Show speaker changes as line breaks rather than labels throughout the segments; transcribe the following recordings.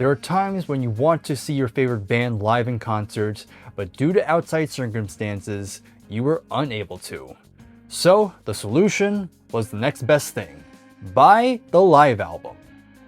There are times when you want to see your favorite band live in concert, but due to outside circumstances, you were unable to. So the solution was the next best thing. Buy the live album.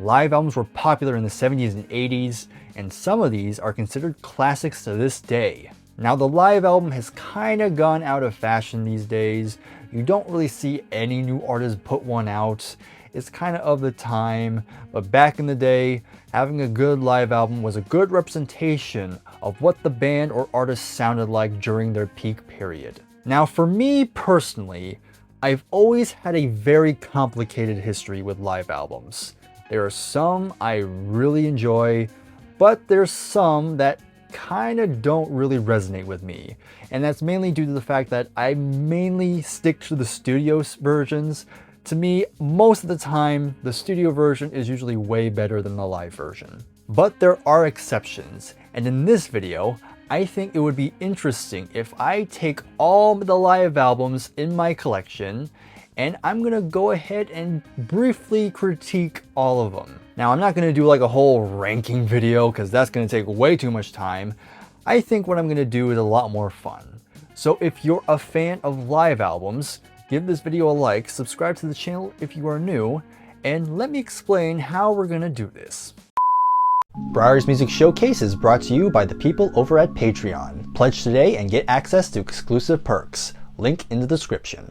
Live albums were popular in the 70s and 80s, and some of these are considered classics to this day. Now the live album has kinda gone out of fashion these days. You don't really see any new artists put one out. It's kind of the time, but back in the day, having a good live album was a good representation of what the band or artist sounded like during their peak period. Now for me personally, I've always had a very complicated history with live albums. There are some I really enjoy, but there's some that kind of don't really resonate with me. And that's mainly due to the fact that I mainly stick to the studio versions. To me, most of the time, the studio version is usually way better than the live version. But there are exceptions, and in this video, I think it would be interesting if I take all the live albums in my collection, and I'm gonna go ahead and briefly critique all of them. Now, I'm not gonna do like a whole ranking video, because that's gonna take way too much time. I think what I'm gonna do is a lot more fun. So if you're a fan of live albums, give this video a like, subscribe to the channel if you are new, and let me explain how we're gonna do this. Breyer's Music Showcase is brought to you by the people over at Patreon. Pledge today and get access to exclusive perks. Link in the description.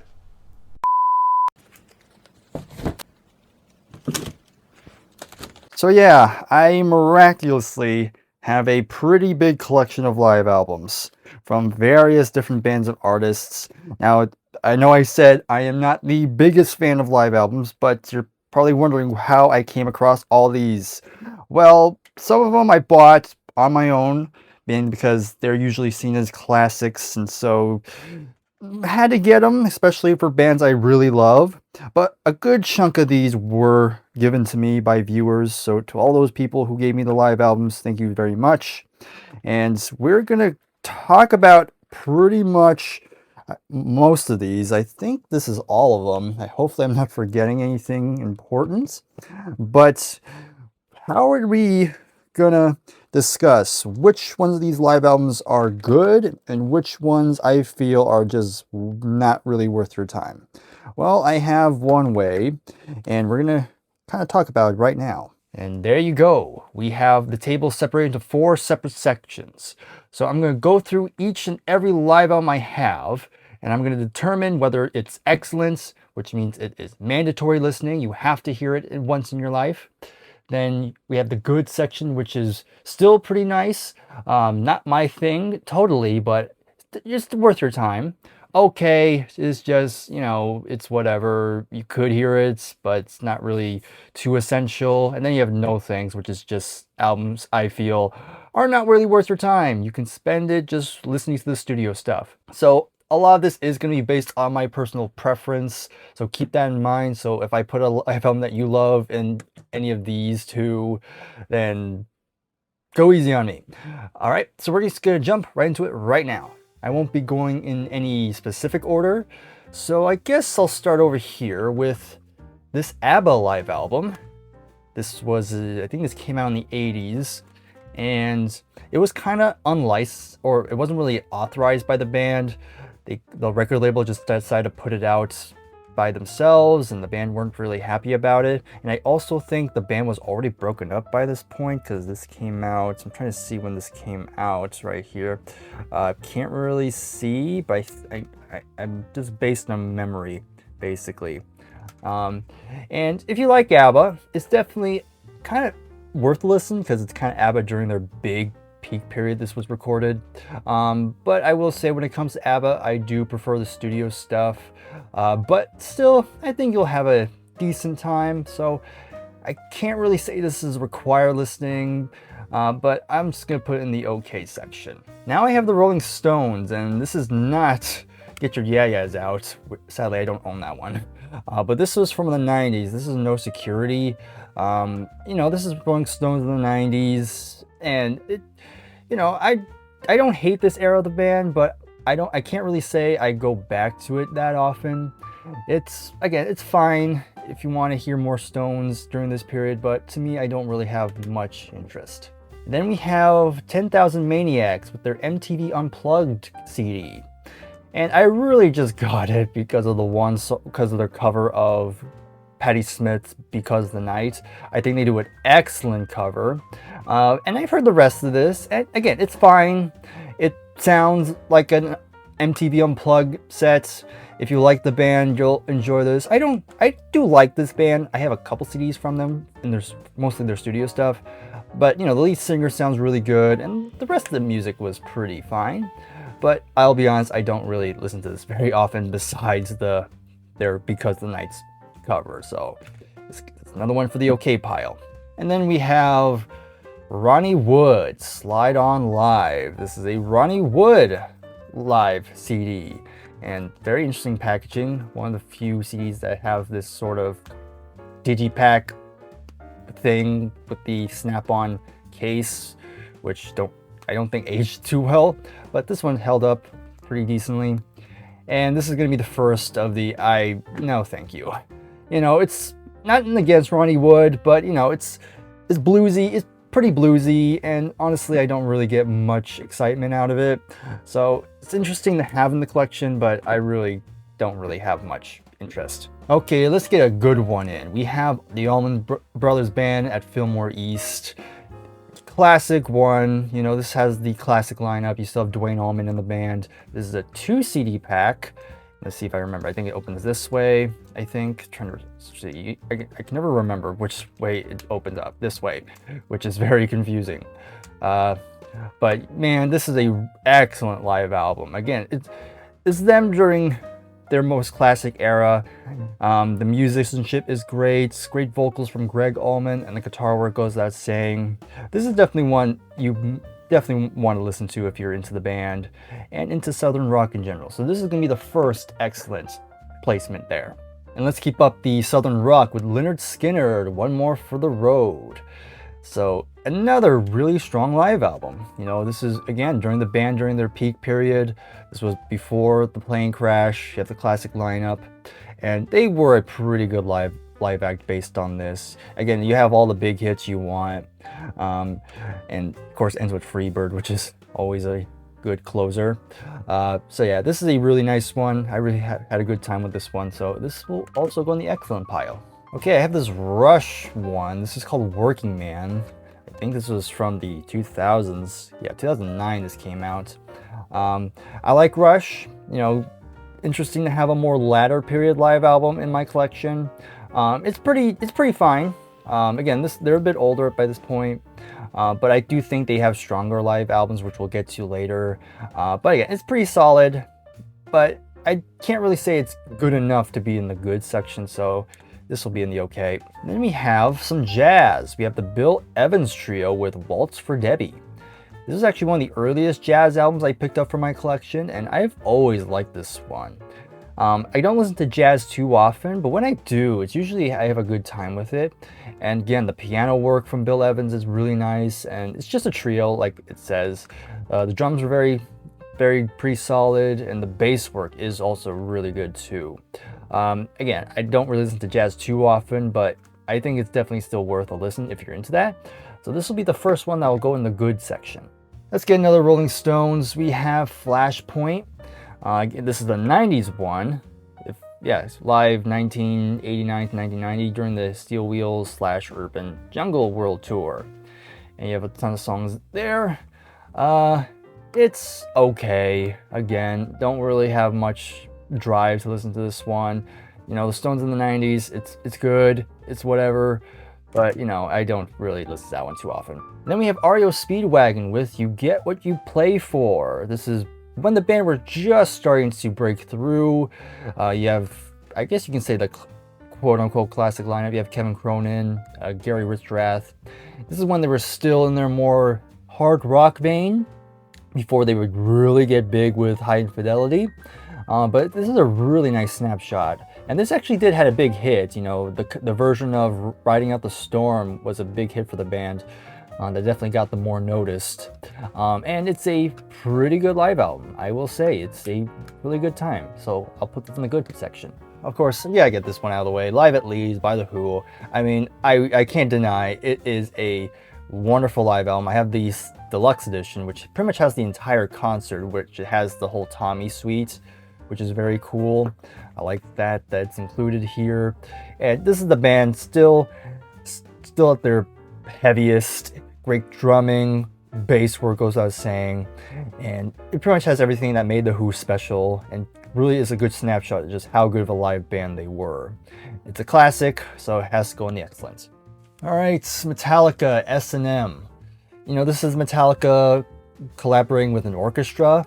So yeah, I miraculously have a pretty big collection of live albums from various different bands and artists. Now, I know I said I am not the biggest fan of live albums, but you're probably wondering how I came across all these. Well, some of them I bought on my own, because they're usually seen as classics, and so had to get them, especially for bands I really love. But a good chunk of these were given to me by viewers, so to all those people who gave me the live albums, thank you very much. And we're gonna talk about pretty much most of these. I think this is all of them. Hopefully I'm not forgetting anything important. But how are we gonna discuss which ones of these live albums are good and which ones I feel are just not really worth your time? Well, I have one way, and we're gonna kind of talk about it right now. And there you go. We have the table separated into 4 separate sections. So I'm going to go through each and every live album I have, and I'm going to determine whether it's excellence, which means it is mandatory listening. You have to hear it once in your life. Then we have the good section, which is still pretty nice. Not my thing totally, but just worth your time. Okay, it's just, you know, it's whatever. You could hear it, but it's not really too essential. And then you have no things, which is just albums I feel are not really worth your time. You can spend it just listening to the studio stuff. So a lot of this is going to be based on my personal preference, so keep that in mind. So if I put a live album that you love in any of these two, then go easy on me. All right, so we're just going to jump right into it right now. I won't be going in any specific order, so I guess I'll start over here with this ABBA live album. This was, I think this came out in the 80s, and it was kind of unlicensed, or it wasn't really authorized by the band. The record label just decided to put it out by themselves, and the band weren't really happy about it. And I also think the band was already broken up by this point, because this came out, I'm trying to see when this came out right here. Can't really see, but I'm just based on memory, basically. And if you like ABBA, it's definitely kind of worth a listen, because it's kind of ABBA during their big peak period this was recorded. But I will say, when it comes to ABBA, I do prefer the studio stuff. But still, I think you'll have a decent time. So I can't really say this is required listening, but I'm just gonna put it in the okay section. Now I have the Rolling Stones, and this is not Get Your Yeah-Yeahs Out. Sadly, I don't own that one. But this was from the 90s. This is No Security. You know, this is Rolling Stones in the 90s, and it, you know, I don't hate this era of the band, but I can't really say I go back to it that often. It's, again, it's fine. if you want to hear more Stones during this period, but to me, I don't really have much interest. Then we have 10,000 Maniacs with their MTV Unplugged CD. And I really just got it because of because of their cover of Patti Smith's Because the Night. I think they do an excellent cover. And I've heard the rest of this, and again, it's fine. It sounds like an MTV Unplugged set. If you like the band, you'll enjoy this. I do like this band. I have a couple CDs from them, and there's mostly their studio stuff. But, you know, the lead singer sounds really good, and the rest of the music was pretty fine. But I'll be honest, I don't really listen to this very often besides their Because the Night's cover. So it's another one for the okay pile. And then we have Ronnie Wood, Slide On Live. This is a Ronnie Wood live CD. And very interesting packaging. One of the few CDs that have this sort of digipack thing with the snap-on case, which I don't think aged too well, but this one held up pretty decently. And this is going to be the first of the no thank you. You know, it's nothing against Ronnie Wood, but you know, it's bluesy, it's pretty bluesy, and honestly I don't really get much excitement out of it. So it's interesting to have in the collection, but I really don't have much interest. Okay, let's get a good one in. We have the Allman Brothers Band at Fillmore East. Classic one, you know, this has the classic lineup. You still have Duane Allman in the band. This is a 2 CD pack. Let's see if I remember. I think it opens this way, I think. Trying to see. I can never remember which way it opens up. This way, which is very confusing. But man, this is a excellent live album. Again, it's them during their most classic era. The musicianship is great. Great vocals from Greg Allman, and the guitar work goes without saying. This is definitely one you definitely want to listen to if you're into the band and into Southern rock in general. So this is going to be the first excellent placement there. And let's keep up the Southern rock with Lynyrd Skynyrd, One More for the Road. So another really strong live album. You know, this is again during the band during their peak period. This was before the plane crash. You have the classic lineup, and they were a pretty good live act based on this. Again, you have all the big hits you want, and of course ends with Freebird, which is always a good closer. So yeah, this is a really nice one. I really had a good time with this one, so this will also go in the excellent pile. Okay, I have this Rush one. This is called Working Man. I think this was from the 2000s. Yeah, 2009 this came out. I like Rush. You know, interesting to have a more latter period live album in my collection. It's pretty fine. Again, they're a bit older by this point, but I do think they have stronger live albums, which we'll get to later. But again, it's pretty solid, but I can't really say it's good enough to be in the good section, so this will be in the okay. Then we have some jazz. We have the Bill Evans Trio with Waltz for Debbie. This is actually one of the earliest jazz albums I picked up for my collection, and I've always liked this one. I don't listen to jazz too often, but when I do, it's usually I have a good time with it. And again, the piano work from Bill Evans is really nice, and it's just a trio, like it says. The drums are very pretty solid, and the bass work is also really good too. Again, I don't really listen to jazz too often, but I think it's definitely still worth a listen if you're into that. So this will be the first one that will go in the good section. Let's get another Rolling Stones. We have Flashpoint. This is the 90s one. It's live 1989 to 1990 during the Steel Wheels / Urban Jungle World Tour. And you have a ton of songs there. It's okay. Again, don't really have much drive to listen to this one. You know, the Stones in the 90s, it's good, it's whatever, but you know, I don't really listen to that one too often. And then we have REO Speedwagon with You Get What You Play For. This is when the band were just starting to break through. You have, I guess you can say, the quote-unquote classic lineup. You have Kevin Cronin, Gary Richrath. This is when they were still in their more hard rock vein before they would really get big with High Infidelity. But this is a really nice snapshot, and this actually did had a big hit. You know, the version of Riding Out the Storm was a big hit for the band. That definitely got them more noticed, and it's a pretty good live album. I will say it's a really good time, so I'll put this in the good section. of course, yeah, I get this one out of the way. Live at Leeds by The Who. I mean, I can't deny it is a wonderful live album. I have the deluxe edition, which pretty much has the entire concert, which it has the whole Tommy suite, which is very cool. I like that that's included here. And this is the band still at their heaviest. Great drumming, bass work goes without saying, and it pretty much has everything that made The Who special, and really is a good snapshot of just how good of a live band they were. It's a classic, so it has to go in the excellent. All right, Metallica, S&M. You know, this is Metallica collaborating with an orchestra,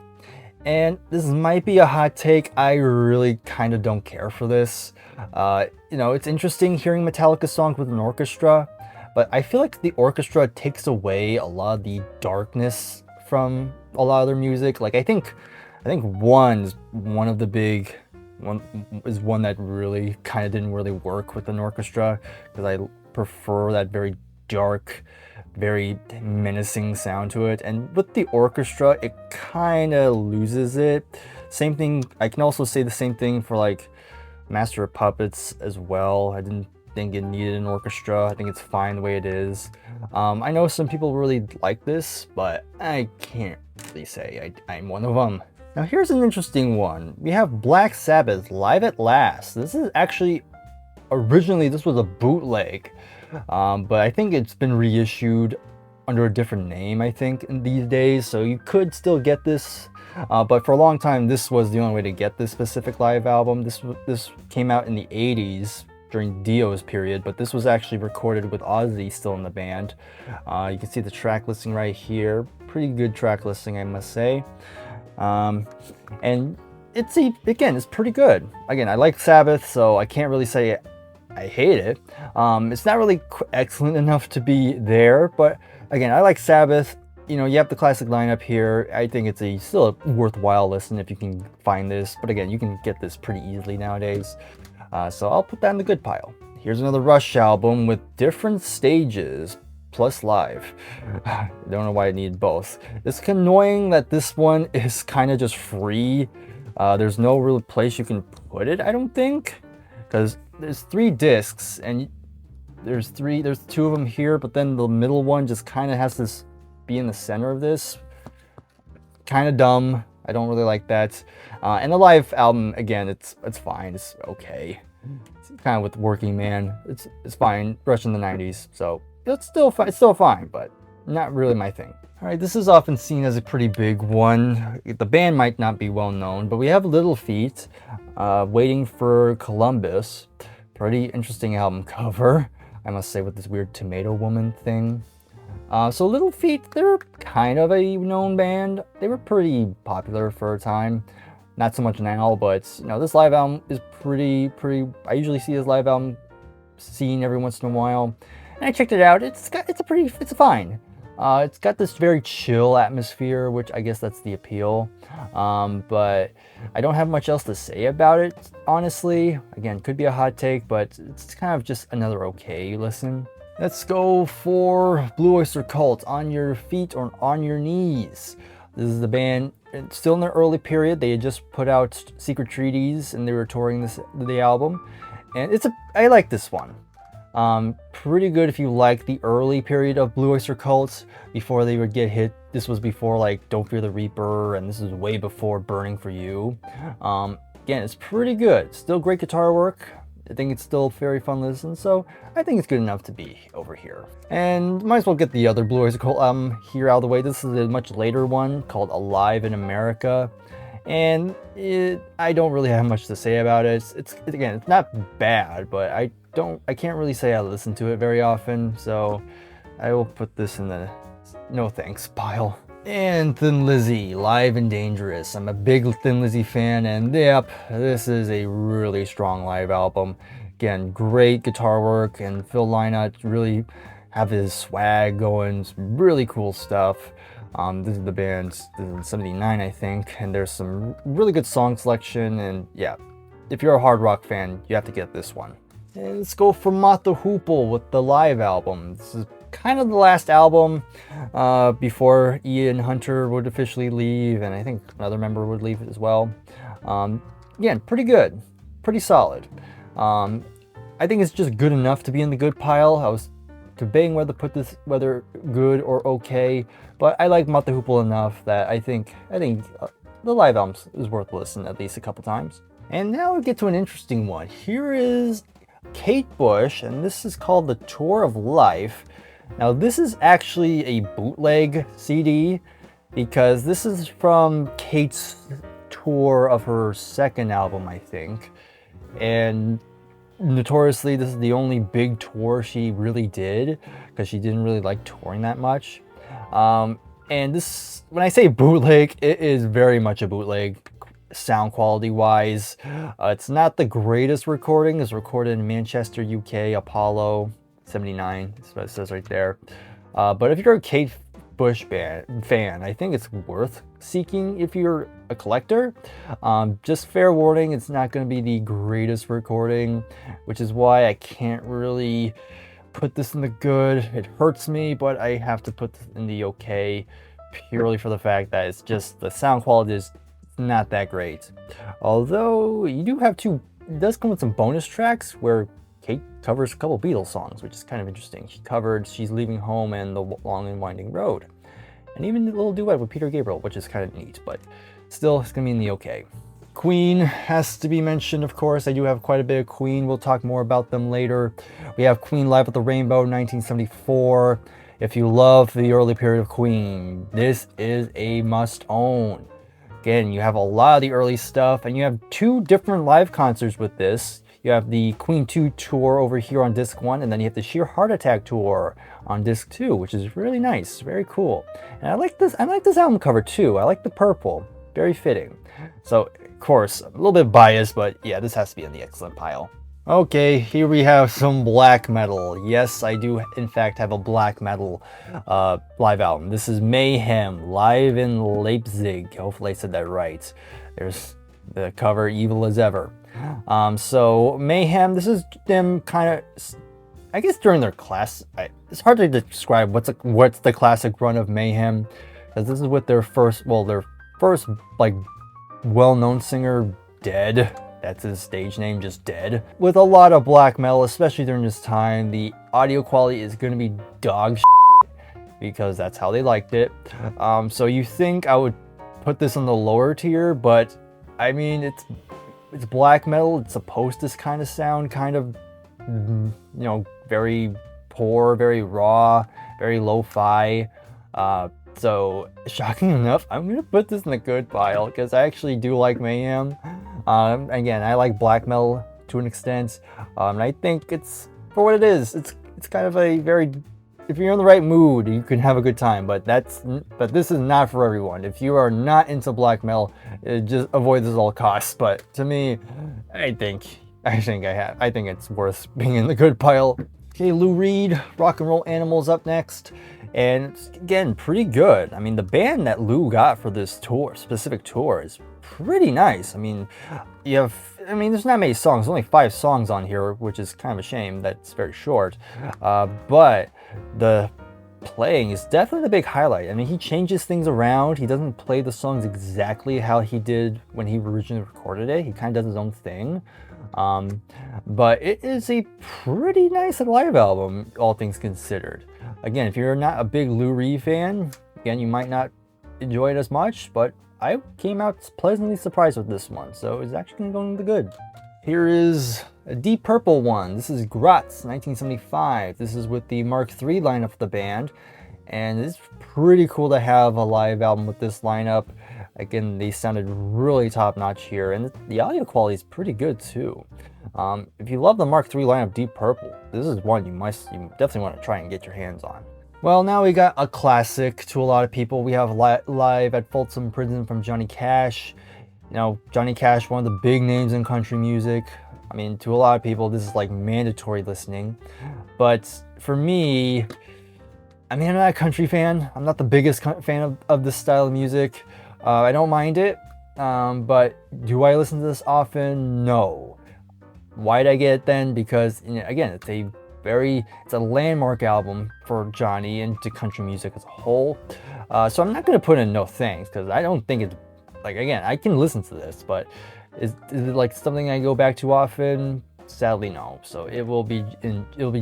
and this might be a hot take. I really kind of don't care for this. You know, it's interesting hearing Metallica songs with an orchestra, but I feel like the orchestra takes away a lot of the darkness from a lot of their music. Like I think one that really kind of didn't really work with an orchestra, because I prefer that very dark, very menacing sound to it. And with the orchestra, it kind of loses it. Same thing, I can also say the same thing for like Master of Puppets as well. I didn't think it needed an orchestra. I think it's fine the way it is. I know some people really like this, but I can't really say I'm one of them. Now here's an interesting one. We have Black Sabbath, Live at Last. This is actually, originally this was a bootleg, but I think it's been reissued under a different name, I think, in these days, so you could still get this. But for a long time, this was the only way to get this specific live album. This came out in the 80s, during Dio's period, but this was actually recorded with Ozzy still in the band. You can see the track listing right here. Pretty good track listing, I must say. And it's pretty good. Again, I like Sabbath, so I can't really say I hate it. It's not really excellent enough to be there, but again, I like Sabbath. You know, you have the classic lineup here. I think it's still a worthwhile listen if you can find this, but again, you can get this pretty easily nowadays. So I'll put that in the good pile. Here's another Rush album with different stages plus live. I don't know why I need both. It's annoying that this one is kind of just free. There's no real place you can put it, I don't think, because there's 3 discs and there's 2 of them here, but then the middle one just kind of has to be in the center of this. Kind of dumb. I don't really like that. And the live album, again, it's fine. It's okay. It's kind of with Working Man. It's fine. Rush in the 90s, so it's still fine, but not really my thing. All right, this is often seen as a pretty big one. The band might not be well known, but we have Little Feat, Waiting for Columbus. Pretty interesting album cover, I must say, with this weird tomato woman thing. So Little Feat, they're kind of a known band. They were pretty popular for a time. Not so much now, but you know, this live album is pretty. I usually see this live album seen every once in a while, and I checked it out. It's fine. It's got this very chill atmosphere, which I guess that's the appeal. But I don't have much else to say about it, honestly. Again, could be a hot take, but it's kind of just another okay listen. Let's go for Blue Oyster Cult, On Your Feet or On Your Knees. This is the band, still in their early period. They had just put out Secret Treaties and they were touring the album. And I like this one. Pretty good if you like the early period of Blue Oyster Cult before they would get hit. This was before like Don't Fear the Reaper, and this is way before Burning for You. Again, it's pretty good. Still great guitar work. I think it's still very fun to listen, so I think it's good enough to be over here. And might as well get the other Blue Oyster Cult album here out of the way. This is a much later one called Alive in America, and I don't really have much to say about it. It's not bad, but I can't really say I listen to it very often, so I will put this in the no thanks pile. And Thin Lizzy, Live and Dangerous. I'm a big Thin Lizzy fan, and yep, this is a really strong live album. Again, great guitar work, and Phil Lynott really have his swag going. It's really cool stuff. This is the band, this is in '79, I think, and there's some really good song selection, and yeah, if you're a hard rock fan, you have to get this one. And let's go for Mott the Hoople with the live album. This is kind of the last album before Ian Hunter would officially leave, and I think another member would leave as well. Again, pretty good. pretty solid. I think it's just good enough to be in the good pile. I was debating whether to put this whether good or okay, but I like Mata Hoople enough that I think the live album is worth listening at least a couple times. And now we get to an interesting one. Here is Kate Bush, and this is called The Tour of Life. Now this is actually a bootleg CD because this is from Kate's tour of her second album, I think. And notoriously, this is the only big tour she really did because she didn't really like touring that much. And this, when I say bootleg, it is very much a bootleg sound quality wise. It's not the greatest recording. It's recorded in Manchester, UK, Apollo 79. That's what it says right there. But if you're a Kate Bush fan, I think it's worth seeking if you're a collector. Just fair warning, it's not going to be the greatest recording, which is why I can't really put this in the good. It hurts me, but I have to put this in the okay purely for the fact that it's just the sound quality is not that great. Although you do have it does come with some bonus tracks where Kate covers a couple Beatles songs, which is kind of interesting. She covered She's Leaving Home and The Long and Winding Road, and even a little duet with Peter Gabriel, which is kind of neat, but still it's gonna be in the okay. Queen has to be mentioned, of course. I do have quite a bit of Queen. We'll talk more about them later. We have Queen Live at the Rainbow, 1974. If you love the early period of Queen, this is a must-own. Again, you have a lot of the early stuff, and you have two different live concerts with this. You have the Queen 2 tour over here on disc 1, and then you have the Sheer Heart Attack tour on disc 2, which is really nice, very cool. And I like this album cover too. I like the purple, very fitting. So, of course, a little bit biased, but yeah, this has to be in the excellent pile. Okay, here we have some black metal. Yes, I do in fact have a black metal live album. This is Mayhem, live in Leipzig. Hopefully I said that right. There's the cover, Evil as Ever. So Mayhem, this is them kind of, I guess during their class, it's hard to describe what's the classic run of Mayhem, because this is with their first like well-known singer, Dead. That's his stage name, just Dead. With a lot of black metal, especially during this time, the audio quality is going to be dog shit because that's how they liked it. So you think I would put this on the lower tier, but I mean, it's black metal. It's supposed to kind of sound kind of, very poor, very raw, very lo-fi. So shocking enough, I'm gonna put this in the good pile because I actually do like Mayhem. Again, I like black metal to an extent, and I think it's for what it is. It's kind of a very, if you're in the right mood, you can have a good time. But this is not for everyone. If you are not into black metal, just avoid this at all costs. But to me, I think it's worth being in the good pile. Okay, Lou Reed, Rock and Roll Animals up next. And it's, again, pretty good. I mean, the band that Lou got for this specific tour is pretty nice. I mean, there's not many songs, only 5 songs on here, which is kind of a shame. That's very short. But the playing is definitely the big highlight. I mean, he changes things around. He doesn't play the songs exactly how he did when he originally recorded it. He kind of does his own thing. But it is a pretty nice live album, all things considered. Again, if you're not a big Lou Reed fan, again, you might not enjoy it as much, but I came out pleasantly surprised with this one, so it's actually going to go good. Here is a Deep Purple one. This is Grotz, 1975. This is with the Mark III lineup of the band, and it's pretty cool to have a live album with this lineup. Again, they sounded really top-notch here, and the audio quality is pretty good too. If you love the Mark III lineup Deep Purple, this is one you definitely want to try and get your hands on. Well, now we got a classic to a lot of people. We have Live at Folsom Prison from Johnny Cash. Johnny Cash, one of the big names in country music. I mean, to a lot of people, this is like mandatory listening. But for me, I'm not a country fan. I'm not the biggest fan of this style of music. I don't mind it, but do I listen to this often? No. Why'd I get it then? Because, again, it's a landmark album for Johnny and to country music as a whole. So I'm not going to put in no thanks because I don't think it's Like, again, I can listen to this, but is it like something I go back to often? Sadly, no. So it'll be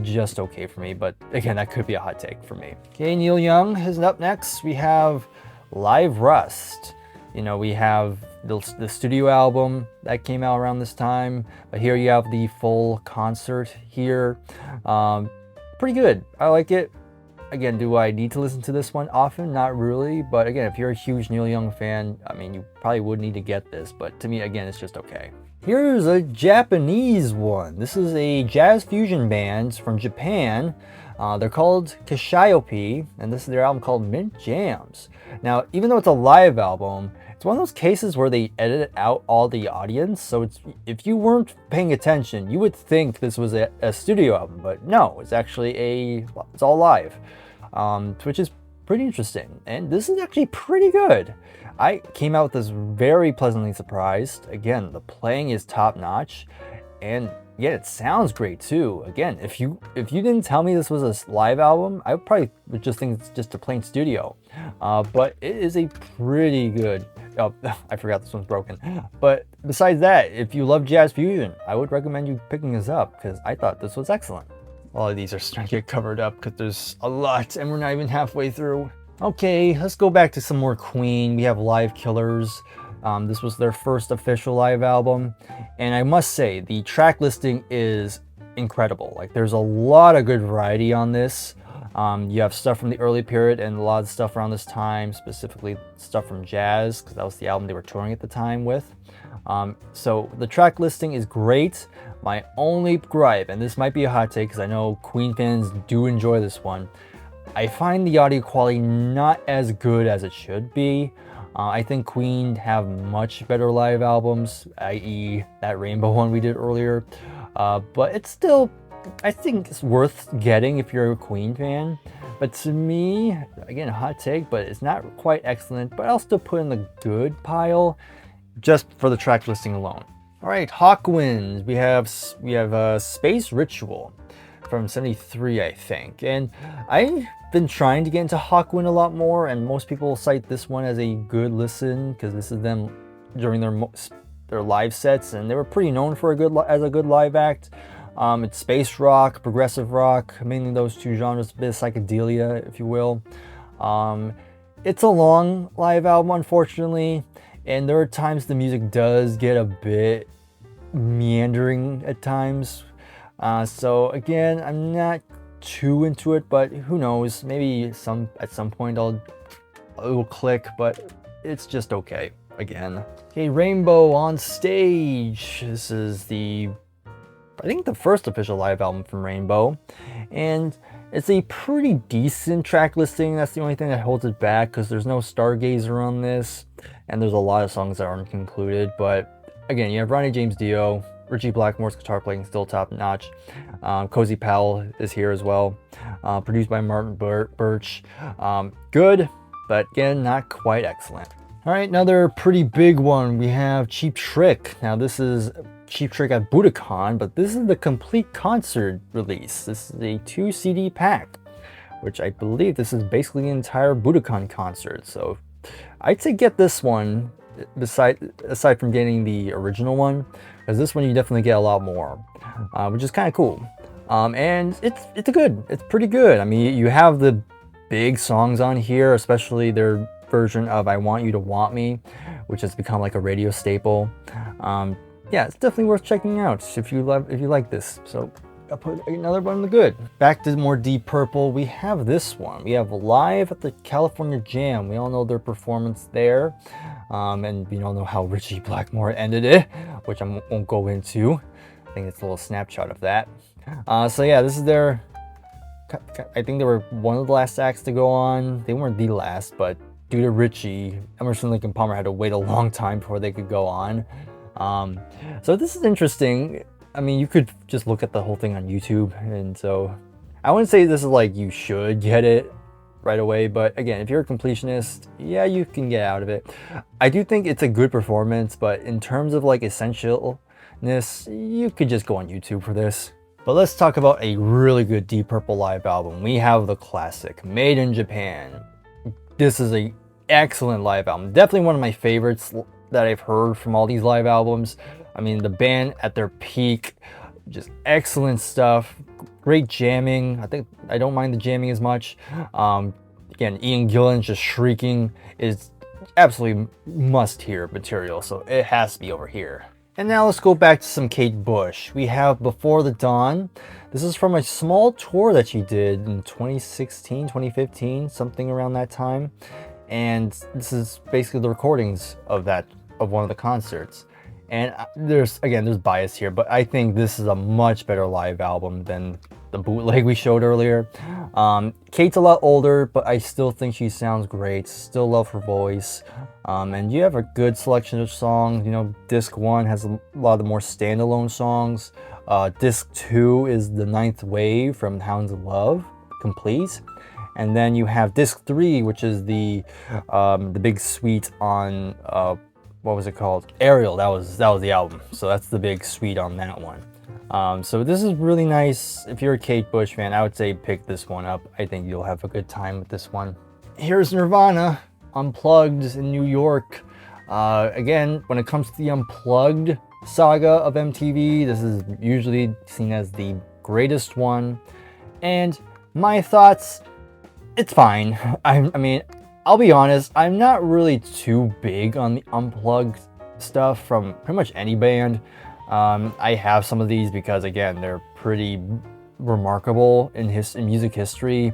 just okay for me. But again, that could be a hot take for me. Okay, Neil Young is up next. We have Live Rust. You know, we have the studio album that came out around this time, but here you have the full concert here. Pretty good. I like it. Again, do I need to listen to this one often? Not really, but again, if you're a huge Neil Young fan, I mean, you probably would need to get this, but to me, again, it's just okay. Here's a Japanese one. This is a jazz fusion band from Japan. They're called Cassiope, and this is their album called Mint Jams. Now, even though it's a live album, it's one of those cases where they edit out all the audience, so if you weren't paying attention, you would think this was a studio album, but no, it's actually it's all live, which is pretty interesting, and this is actually pretty good. I came out with this very pleasantly surprised. Again, the playing is top notch, and yeah, it sounds great too. Again, if you didn't tell me this was a live album, I probably would just think it's just a plain studio. But it is a pretty good. Oh, I forgot this one's broken. But besides that, if you love jazz fusion, I would recommend you picking this up because I thought this was excellent. All of these are starting to get covered up because there's a lot, and we're not even halfway through. Okay, let's go back to some more Queen. We have Live Killers. This was their first official live album, and I must say the track listing is incredible. Like, there's a lot of good variety on this. You have stuff from the early period and a lot of stuff around this time, specifically stuff from jazz, because that was the album they were touring at the time with. So the track listing is great. My only gripe, and this might be a hot take because I know Queen fans do enjoy this one, I find the audio quality not as good as it should be. I think Queen have much better live albums, i.e. that Rainbow one we did earlier. But it's still, I think it's worth getting if you're a Queen fan. But to me, again, a hot take, but it's not quite excellent, but I'll still put in the good pile just for the track listing alone. All right, Hawkwind. We have Space Ritual from '73, I think. And I've been trying to get into Hawkwind a lot more, and most people cite this one as a good listen because this is them during their live sets, and they were pretty known for as a good live act. It's space rock, progressive rock, mainly those two genres, a bit of psychedelia, if you will. It's a long live album, unfortunately, and there are times the music does get a bit meandering at times. So again, I'm not too into it, but who knows? Maybe at some point it will click, but it's just okay. Again, okay, Rainbow on Stage. This is I think the first official live album from Rainbow, and it's a pretty decent track listing. That's the only thing that holds it back because there's no Stargazer on this, and there's a lot of songs that aren't concluded. But again, you have Ronnie James Dio. Richie Blackmore's guitar playing still top notch. Cozy Powell is here as well. Produced by Martin Birch. Good, but again, not quite excellent. All right, another pretty big one. We have Cheap Trick. Now this is Cheap Trick at Budokan, but this is the complete concert release. This is a 2 CD pack, which I believe this is basically the entire Budokan concert. So I'd say get this one aside from getting the original one, because this one you definitely get a lot more, which is kind of cool. And it's pretty good. I mean, you have the big songs on here, especially their version of I Want You to Want Me, which has become like a radio staple. Yeah, it's definitely worth checking out if you like this. So I'll put another one in the good. Back to more Deep Purple, we have this one. We have Live at the California Jam. We all know their performance there. And we all know how Richie Blackmore ended it, which I won't go into. I think it's a little snapshot of that. So yeah, this is I think they were one of the last acts to go on. They weren't the last, but due to Richie, Emerson, Lake and Palmer had to wait a long time before they could go on. So this is interesting. I mean, you could just look at the whole thing on YouTube, and so I wouldn't say this is like you should get it right away, but again, if you're a completionist, yeah, you can get out of it. I do think it's a good performance, but in terms of like essentialness, you could just go on YouTube for this. But let's talk about a really good Deep Purple live album. We have the classic Made in Japan. This is an excellent live album, definitely one of my favorites that I've heard from all these live albums. I mean, the band at their peak, just excellent stuff, great jamming. I don't mind the jamming as much. Again, Ian Gillan just shrieking is absolutely must-hear material, so it has to be over here. And now let's go back to some Kate Bush. We have Before the Dawn. This is from a small tour that she did in 2016, 2015, something around that time. And this is basically the recordings of one of the concerts. And there's bias here, but I think this is a much better live album than the bootleg we showed earlier. Kate's a lot older, but I still think she sounds great. Still love her voice. And you have a good selection of songs. You know, disc 1 has a lot of the more standalone songs. Disc 2 is The Ninth Wave from Hounds of Love, complete. And then you have disc 3, which is the big suite on what was it called? Ariel. That was the album. So that's the big suite on that one. So this is really nice. If you're a Kate Bush fan, I would say pick this one up. I think you'll have a good time with this one. Here's Nirvana, Unplugged in New York. Again, when it comes to the Unplugged saga of MTV, this is usually seen as the greatest one. And my thoughts, it's fine. I mean, I'll be honest, I'm not really too big on the Unplugged stuff from pretty much any band. I have some of these because, again, they're pretty remarkable in music history.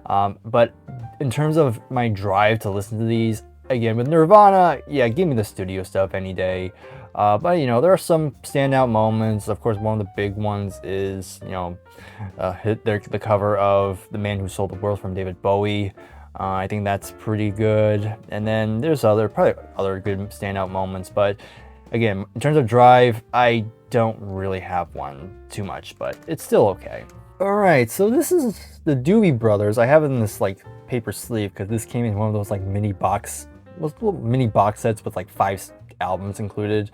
But in terms of my drive to listen to these, again, with Nirvana, yeah, give me the studio stuff any day. But, you know, there are some standout moments. Of course, one of the big ones is, you know, the cover of The Man Who Sold the World from David Bowie. I think that's pretty good. And then there's probably other good standout moments. But again, in terms of drive, I don't really have one too much, but it's still okay. All right, so this is the Doobie Brothers. I have it in this like paper sleeve because this came in one of those like mini box sets with like 5 albums included.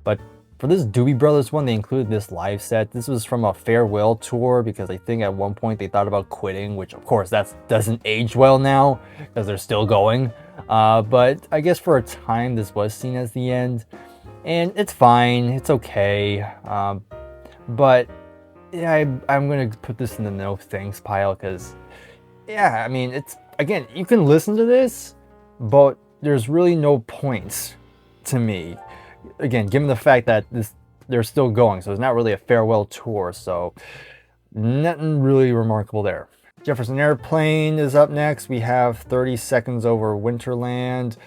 But for this Doobie Brothers one, they included this live set. This was from a farewell tour because I think at one point they thought about quitting, which of course that doesn't age well now because they're still going. But I guess for a time this was seen as the end, and it's fine, it's okay. But yeah, I'm gonna put this in the no thanks pile because, yeah, I mean, it's, again, you can listen to this, but there's really no point to me. Again, given the fact that they're still going, so it's not really a farewell tour, so nothing really remarkable there. Jefferson Airplane is up next. We have 30 Seconds Over Winterland.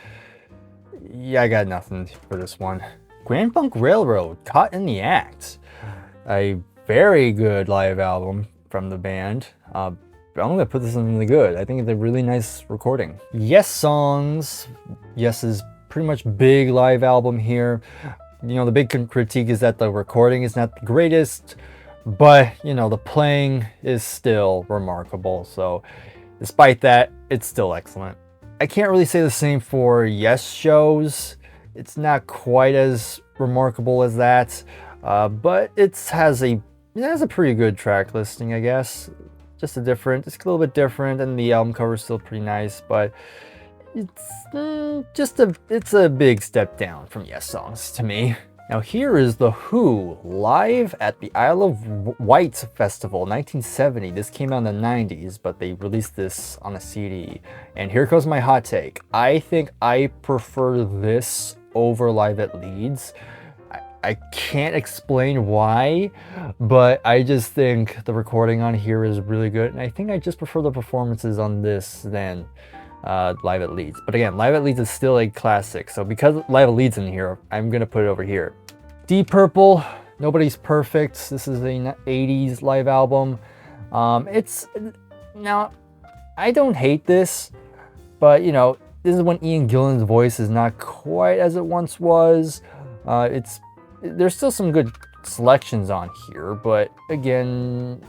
Yeah, I got nothing for this one. Grand Funk Railroad, Caught in the Act. A very good live album from the band. I'm gonna put this in the good. I think it's a really nice recording. Yes Songs. Yes is pretty much big live album here. You know, the big critique is that the recording is not the greatest, but you know, the playing is still remarkable. So despite that, it's still excellent. I can't really say the same for Yes Shows. It's not quite as remarkable as that, but it has a pretty good track listing, I guess. Just a little bit different, and the album cover is still pretty nice, but it's a big step down from Yes Songs to me. Now here is The Who live at the Isle of Wight Festival 1970. This came out in the 90s, but they released this on a CD. And here goes my hot take. I think I prefer this over Live at Leeds. I can't explain why, but I just think the recording on here is really good, and I think I just prefer the performances on this than Live at Leeds. But again, Live at Leeds is still a classic, so because Live at Leeds in here, I'm gonna put it over here. Deep Purple, Nobody's Perfect. This is an 80s live album. Now, I don't hate this, but you know, this is when Ian Gillan's voice is not quite as it once was. There's still some good selections on here, but again,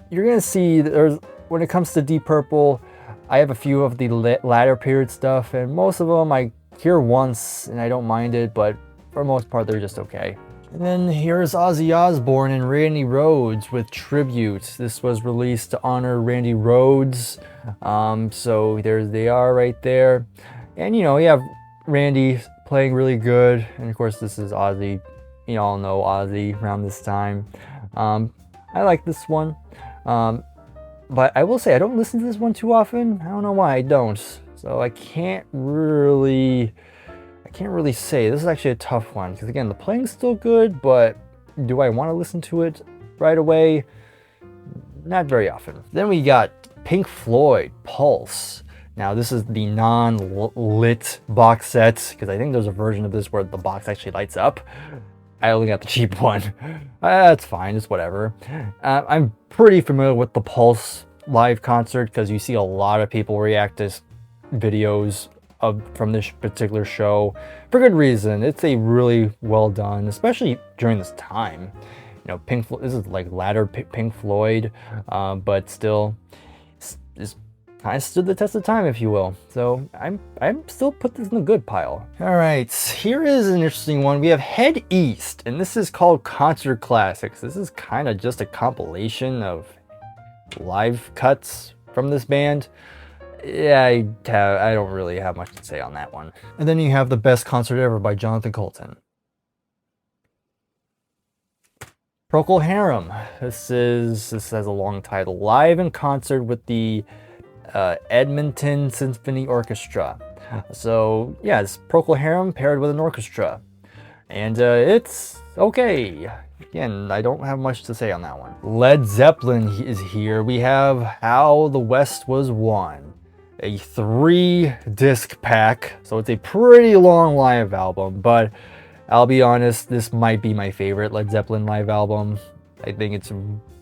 you're gonna see when it comes to Deep Purple, I have a few of the latter period stuff, and most of them I hear once and I don't mind it, but for the most part they're just okay. And then here's Ozzy Osbourne and Randy Rhoads with Tribute. This was released to honor Randy Rhoads, so there they are right there. And you know, you have Randy playing really good. And of course, this is Ozzy. You all know Ozzy around this time. I like this one. But I will say I don't listen to this one too often. I don't know why I don't. So I can't really say. This is actually a tough one because again, the playing's still good, but do I want to listen to it right away? Not very often. Then we got Pink Floyd, Pulse. Now this is the non-lit box set because I think there's a version of this where the box actually lights up. I only got the cheap one. That's fine, it's whatever. I'm pretty familiar with the Pulse live concert because you see a lot of people react to videos from this particular show for good reason. It's a really well done, especially during this time. You know, this is like latter Pink Floyd, but still, it's kind of stood the test of time, if you will. So I'm still put this in the good pile. All right, here is an interesting one. We have Head East, and this is called Concert Classics. This is kind of just a compilation of live cuts from this band. Yeah, I don't really have much to say on that one. And then you have The Best Concert Ever by Jonathan Coulton. Procol Harum. This has a long title. Live in concert with the Edmonton Symphony Orchestra. So yeah, it's Procol Harum paired with an orchestra, and it's okay. Again, I don't have much to say on that one. Led Zeppelin is here. We have How the West Was Won, a 3-disc pack, so it's a pretty long live album, but I'll be honest, this might be my favorite Led Zeppelin live album. I think it's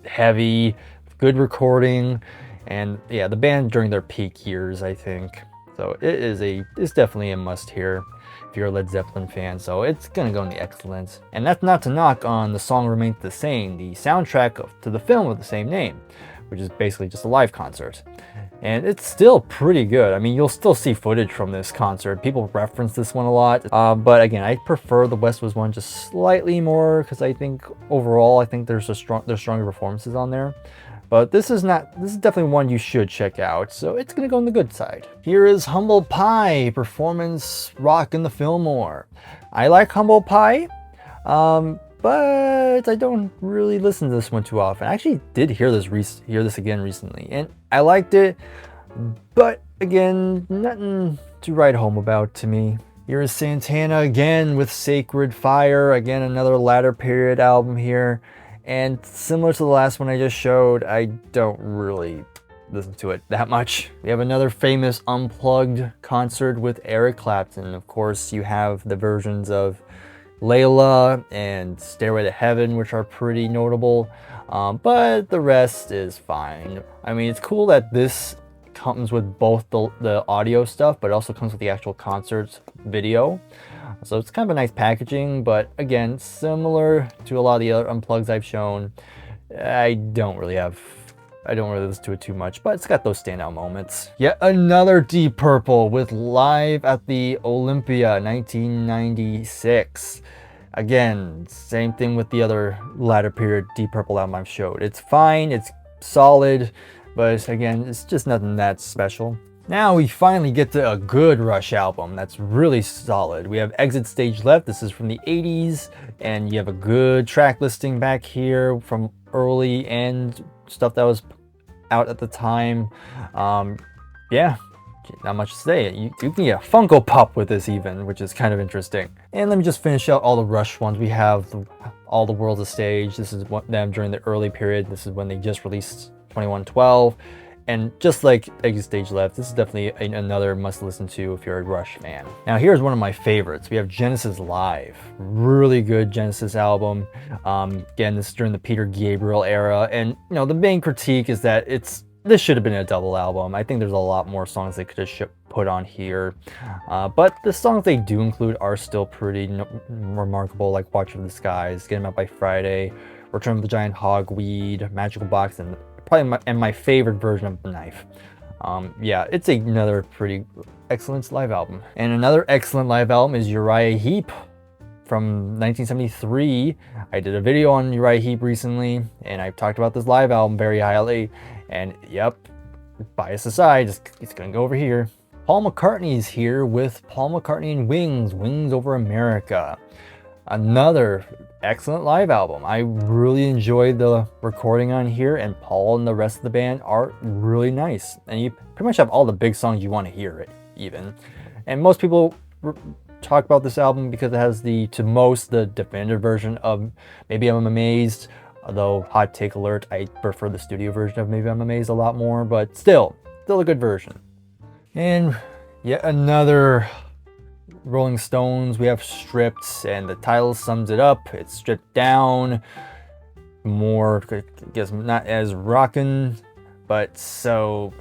heavy, good recording, and yeah, the band during their peak years, I think. So it's definitely a must hear if you're a Led Zeppelin fan, so it's gonna go in the excellent. And that's not to knock on The Song Remains the Same, the soundtrack to the film of the same name, which is basically just a live concert. And it's still pretty good. I mean, you'll still see footage from this concert. People reference this one a lot. But again, I prefer the West Was One just slightly more because I think overall, I think there's stronger performances on there. But this is definitely one you should check out. So it's gonna go on the good side. Here is Humble Pie, performance rock in the Fillmore. I like Humble Pie. But I don't really listen to this one too often. I actually did hear this again recently, and I liked it, but again, nothing to write home about to me. Here is Santana again with Sacred Fire, again another latter period album here, and similar to the last one I just showed, I don't really listen to it that much. We have another famous unplugged concert with Eric Clapton. Of course, you have the versions of Layla and Stairway to Heaven, which are pretty notable, but the rest is fine. I mean, it's cool that this comes with both the audio stuff, but it also comes with the actual concert video. So it's kind of a nice packaging, but again, similar to a lot of the other unplugs I've shown, I don't really listen to it too much, but it's got those standout moments. Yet another Deep Purple with Live at the Olympia 1996. Again, same thing with the other latter period Deep Purple album I've showed. It's fine, it's solid, but again, it's just nothing that special. Now we finally get to a good Rush album that's really solid. We have Exit Stage Left. This is from the 80s, and you have a good track listing back here from early and stuff that was out at the time. Yeah, not much to say. You can get a Funko Pop with this even, which is kind of interesting. And let me just finish out all the Rush ones. We have All the World's a Stage. This is them during the early period. This is when they just released 2112. And just like Exit Stage Left, this is definitely another must listen to if you're a Rush fan. Now here's one of my favorites. We have Genesis Live. Really good Genesis album. Again, this is during the Peter Gabriel era. And you know, the main critique is that this should have been a double album. I think there's a lot more songs they could have put on here. But the songs they do include are still pretty remarkable, like Watch of the Skies, Get 'Em Out by Friday, Return of the Giant Hogweed, Magical Box, and probably my favorite version of The Knife. Yeah, it's another pretty excellent live album. And another excellent live album is Uriah Heep from 1973. I did a video on Uriah Heep recently, and I've talked about this live album very highly. And yep, bias aside, it's gonna go over here. Paul McCartney's here with Paul McCartney and Wings, Wings Over America. Another excellent live album. I really enjoyed the recording on here, and Paul and the rest of the band are really nice. And you pretty much have all the big songs you want to hear, even. And most people talk about this album because it has the definitive version of Maybe I'm Amazed. Although, hot take alert, I prefer the studio version of Maybe I'm Amazed a lot more, but still a good version. And yet another Rolling Stones, we have Stripped, and the title sums it up. It's stripped down, more, I guess, not as rockin', but so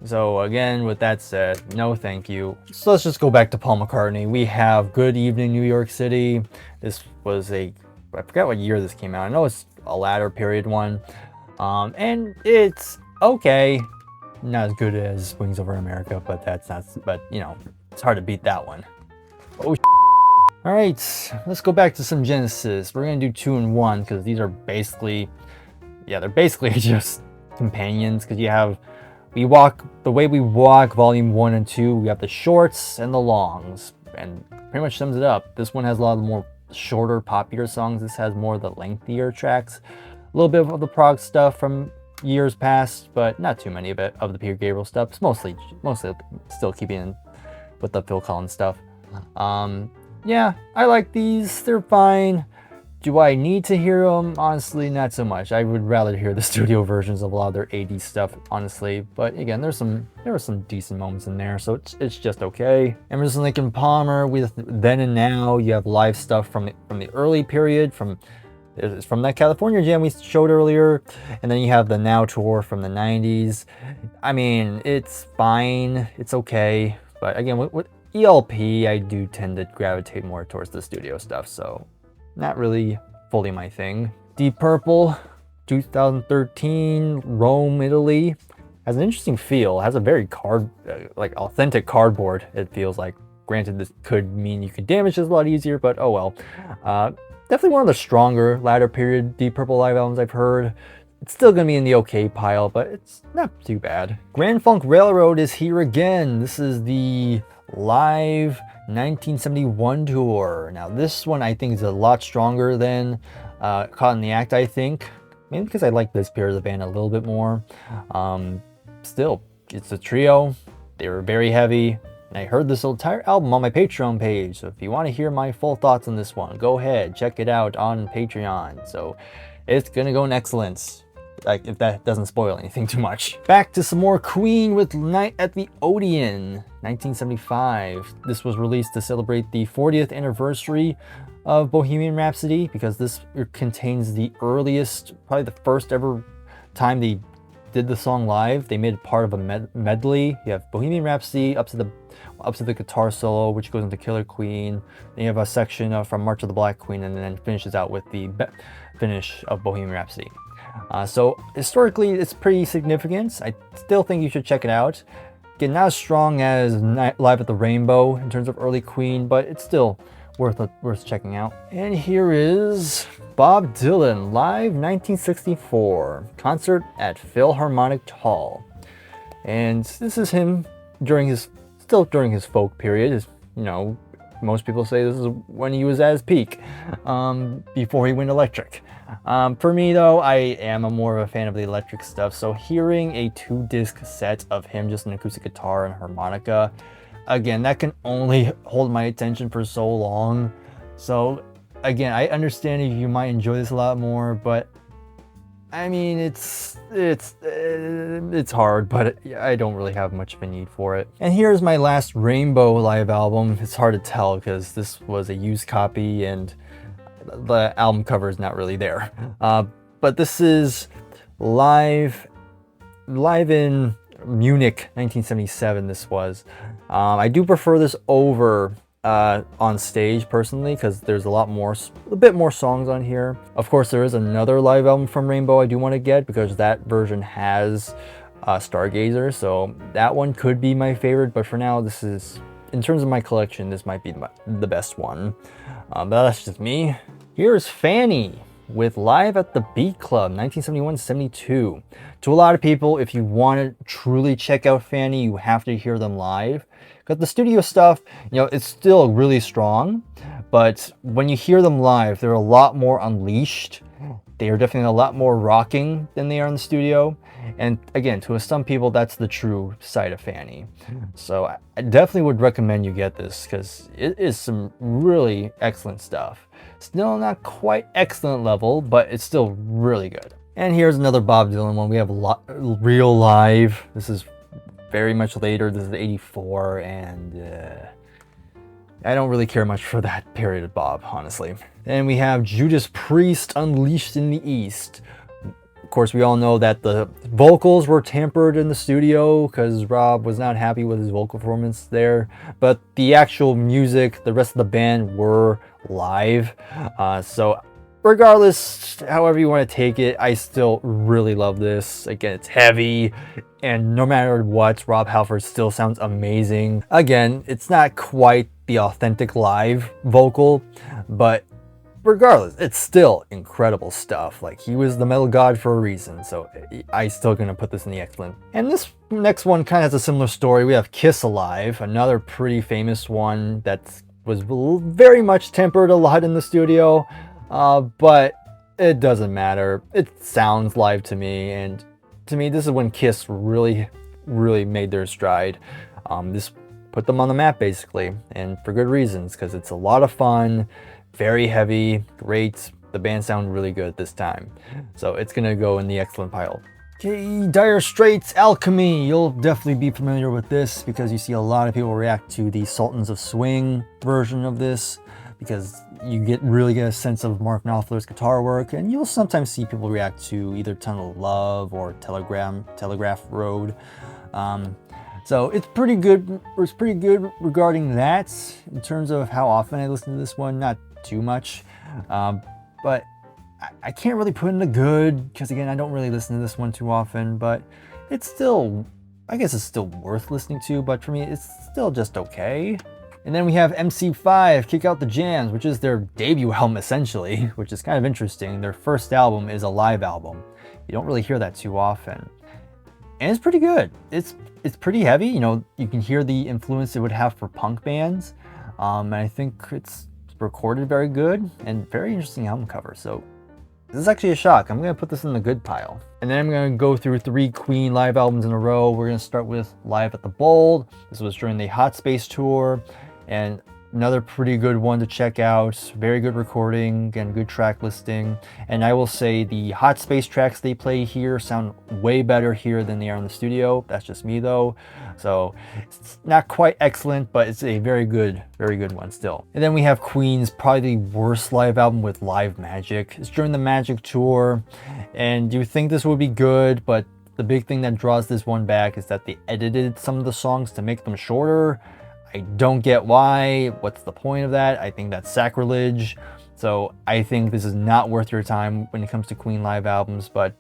again, with that said, no thank you. So let's just go back to Paul McCartney. We have Good Evening New York City. This was I forgot what year this came out. I know it's a latter period one. And it's okay. Not as good as Wings Over America, but it's hard to beat that one. Oh, all right, let's go back to some Genesis. We're gonna do 2 and 1 because these are basically, they're basically just companions. Because you have The Way We Walk, Volume 1 and 2. We have the shorts and the longs, and pretty much sums it up. This one has a lot of the more shorter, popular songs. This has more of the lengthier tracks. A little bit of the prog stuff from years past, but not too many of the Peter Gabriel stuff. It's mostly still keeping in with the Phil Collins stuff. Yeah, I like these. They're fine. Do I need to hear them? Honestly, not so much. I would rather hear the studio versions of a lot of their 80s stuff, honestly. But again, there were some decent moments in there, so it's just okay. Emerson, Lake and Palmer with Then and Now. You have live stuff from the early period, from that California jam we showed earlier, and then you have the Now tour from the 90s. I mean, it's fine. It's okay. But again, with ELP, I do tend to gravitate more towards the studio stuff, so not really fully my thing. Deep Purple, 2013, Rome, Italy. Has an interesting feel. It has a very authentic cardboard, it feels like. Granted, this could mean you could damage this a lot easier, but oh well. Definitely one of the stronger latter period Deep Purple live albums I've heard. It's still gonna be in the okay pile, but it's not too bad. Grand Funk Railroad is here again. This is the live 1971 tour. Now this one I think is a lot stronger than Caught in the Act, I think. Maybe because I like this period of the band a little bit more. Still, it's a trio. They were very heavy. And I heard this entire album on my Patreon page. So if you want to hear my full thoughts on this one, go ahead, check it out on Patreon. So it's gonna go in excellence. Like, if that doesn't spoil anything too much. Back to some more Queen with Night at the Odeon, 1975. This was released to celebrate the 40th anniversary of Bohemian Rhapsody, because this contains the earliest, probably the first ever time they did the song live. They made it part of a medley. You have Bohemian Rhapsody up to the guitar solo, which goes into Killer Queen. Then you have a section from March of the Black Queen, and then finishes out with the finish of Bohemian Rhapsody. So historically, it's pretty significant. I still think you should check it out. Again, not as strong as Live at the Rainbow in terms of early Queen, but it's still worth checking out. And here is Bob Dylan, live 1964, concert at Philharmonic Hall. And this is him during his folk period. Most people say this is when he was at his peak, before he went electric. For me though, I am more of a fan of the electric stuff, so hearing a 2-disc set of him just an acoustic guitar and harmonica, again, that can only hold my attention for so long. So again, I understand if you might enjoy this a lot more, but I mean, it's hard, but I don't really have much of a need for it. And here's my last Rainbow live album. It's hard to tell because this was a used copy and the album cover is not really there. But this is live in Munich, 1977. This was. I do prefer this over on stage personally, because there's a bit more songs on here. Of course, there is another live album from Rainbow I do want to get, because that version has Stargazer, so that one could be my favorite. But for now, this is, in terms of my collection, this might be the best one. But that's just me. Here's Fanny, with Live at the Beat Club 1971-72. To a lot of people, if you want to truly check out Fanny, you have to hear them live. Because the studio stuff, it's still really strong, but when you hear them live, they're a lot more unleashed. They are definitely a lot more rocking than they are in the studio. And again, to some people, that's the true side of Fanny. So I definitely would recommend you get this because it is some really excellent stuff. Still not quite excellent level, but it's still really good. And here's another Bob Dylan one. We have Real Live. This is very much later. This is 84, and I don't really care much for that period of Bob, honestly. Then we have Judas Priest, Unleashed in the East. Of course, we all know that the vocals were tampered in the studio because Rob was not happy with his vocal performance there. But the actual music, the rest of the band were live. So regardless, however you want to take it, I still really love this. Again, it's heavy, and no matter what, Rob Halford still sounds amazing. Again, it's not quite the authentic live vocal, but regardless, it's still incredible stuff. Like, he was the metal god for a reason, so I still gonna put this in the excellent. And this next one kind of has a similar story. We have Kiss Alive, another pretty famous one that was very much tempered a lot in the studio, but it doesn't matter. It sounds live to me, and to me, this is when Kiss really made their stride. This put them on the map, basically, and for good reasons, because it's a lot of fun, very heavy, great. The band sound really good this time, so it's gonna go in the excellent pile. Okay, Dire Straits, Alchemy. You'll definitely be familiar with this because you see a lot of people react to the Sultans of Swing version of this, because you really get a sense of Mark Knopfler's guitar work, and you'll sometimes see people react to either Tunnel of Love or Telegraph Road. So it's pretty good. It's pretty good regarding that. In terms of how often I listen to this one, not too much, but I can't really put in a good, because again, I don't really listen to this one too often, but it's still, I guess it's still worth listening to, but for me, it's still just okay. And then we have MC5, Kick Out the Jams, which is their debut album essentially, which is kind of interesting. Their first album is a live album. You don't really hear that too often. And it's pretty good. It's pretty heavy. You can hear the influence it would have for punk bands. And I think it's recorded very good and very interesting album cover. So this is actually a shock. I'm going to put this in the good pile. And then I'm going to go through 3 Queen live albums in a row. We're going to start with Live at the Bold. This was during the Hot Space tour, and another pretty good one to check out. Very good recording and good track listing. And I will say the Hot Space tracks they play here sound way better here than they are in the studio. That's just me though. So it's not quite excellent, but it's a very good one still. And then we have Queen's probably the worst live album with Live Magic. It's during the Magic tour, and you think this would be good, but the big thing that draws this one back is that they edited some of the songs to make them shorter. I don't get why. What's the point of that? I think that's sacrilege. So I think this is not worth your time when it comes to Queen live albums, but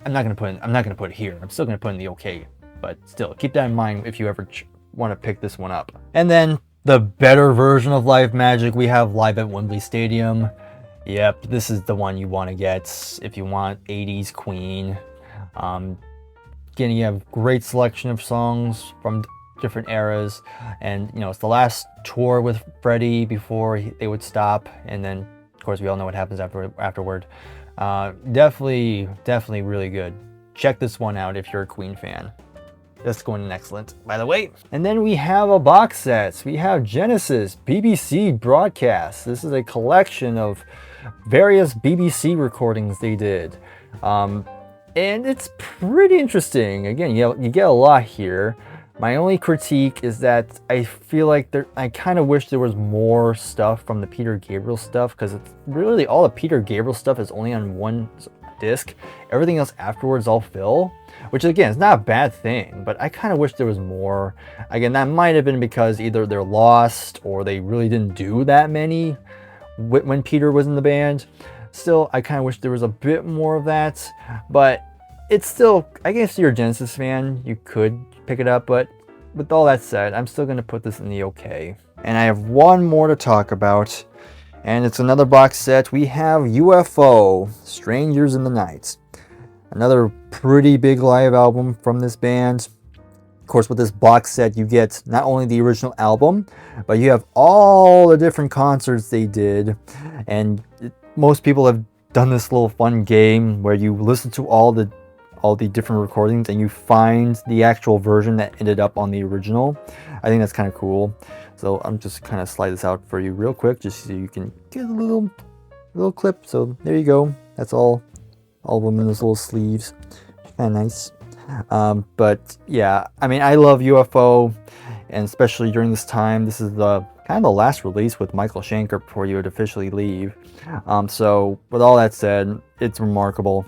I'm not gonna put it here. I'm still gonna put in the okay, but still keep that in mind if you ever want to pick this one up. And then the better version of Live Magic, we have Live at Wembley Stadium. Yep, this is the one you want to get if you want 80s Queen. Again, you have great selection of songs from different eras, and it's the last tour with Freddie before they would stop, and then of course we all know what happens afterward. Definitely really good. Check this one out if you're a Queen fan. That's going in excellent, by the way. And then we have a box set. We have Genesis BBC Broadcast. This is a collection of various BBC recordings they did, and it's pretty interesting. Again, you get a lot here. My only critique is that I feel like I kind of wish there was more stuff from the Peter Gabriel stuff, because it's really all the Peter Gabriel stuff is only on one disc. Everything else afterwards all fill, which again is not a bad thing, but I kind of wish there was more. Again, that might have been because either they're lost or they really didn't do that many when Peter was in the band. Still, I kind of wish there was a bit more of that, but it's still, I guess if you're a Genesis fan, you could pick it up, but with all that said, I'm still going to put this in the okay. And I have one more to talk about, And it's another box set. We have UFO, Strangers in the Night. Another pretty big live album from this band. Of course, with this box set, you get not only the original album, but you have all the different concerts they did. And most people have done this little fun game where you listen to all the different recordings and you find the actual version that ended up on the original. I think that's kind of cool. So I'm just kind of slide this out for you real quick, just so you can get a little clip. So there you go. That's all of them in those little sleeves. Kind of nice. But yeah, I mean, I love UFO, and especially during this time. This is the kind of the last release with Michael Schenker before he would officially leave. So with all that said, it's remarkable.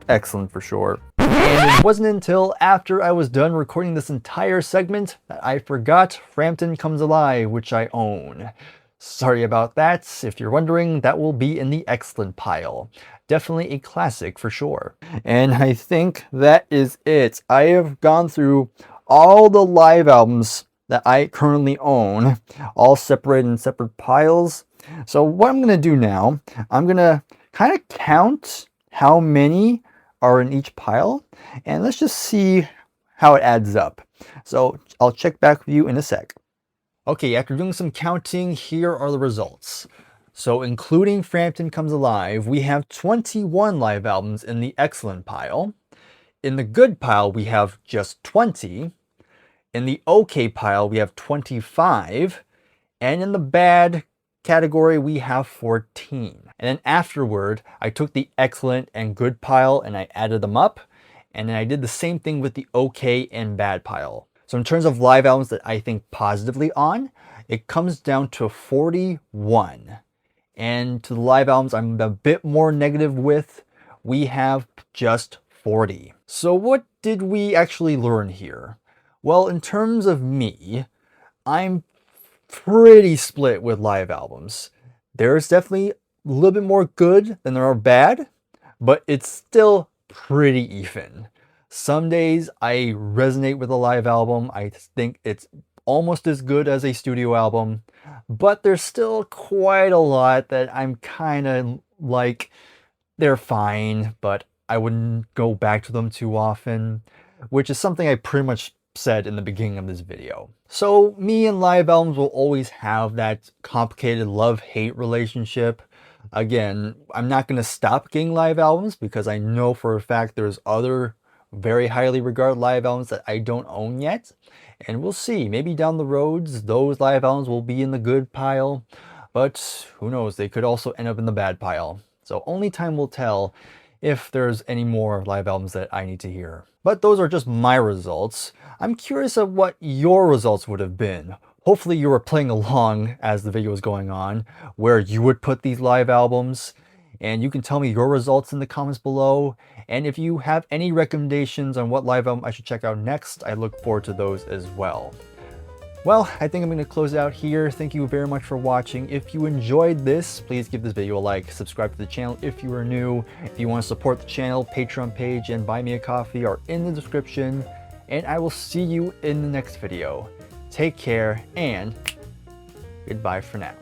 Excellent for sure. And it wasn't until after I was done recording this entire segment that I forgot Frampton Comes Alive, which I own. Sorry about that. If you're wondering, that will be in the excellent pile. Definitely a classic for sure. And I think that is it. I have gone through all the live albums that I currently own, all separated in separate piles. So what I'm going to do now, I'm going to kind of count how many are in each pile, and let's just see how it adds up. So I'll check back with you in a sec. Okay, after doing some counting, here are the results. So including Frampton Comes Alive, we have 21 live albums in the excellent pile. In the good pile, we have just 20. In the okay pile, we have 25. And in the bad category, we have 14. And then afterward, I took the excellent and good pile and I added them up. And then I did the same thing with the okay and bad pile. So in terms of live albums that I think positively on, it comes down to 41. And to the live albums I'm a bit more negative with, we have just 40. So what did we actually learn here? Well, in terms of me, I'm pretty split with live albums. There's definitely a little bit more good than there are bad, but it's still pretty even. Some days I resonate with a live album. I think it's almost as good as a studio album, but there's still quite a lot that I'm kind of like, they're fine, but I wouldn't go back to them too often, which is something I pretty much said in the beginning of this video. So me and live albums will always have that complicated love-hate relationship. Again, I'm not going to stop getting live albums because I know for a fact there's other very highly regarded live albums that I don't own yet. And we'll see, maybe down the roads, those live albums will be in the good pile, but who knows, they could also end up in the bad pile. So only time will tell if there's any more live albums that I need to hear. But those are just my results. I'm curious of what your results would have been. Hopefully you were playing along as the video was going on, where you would put these live albums, and you can tell me your results in the comments below. And if you have any recommendations on what live album I should check out next, I look forward to those as well. Well, I think I'm going to close it out here. Thank you very much for watching. If you enjoyed this, please give this video a like, subscribe to the channel if you are new. If you want to support the channel, Patreon page and Buy Me a Coffee are in the description. And I will see you in the next video. Take care and goodbye for now.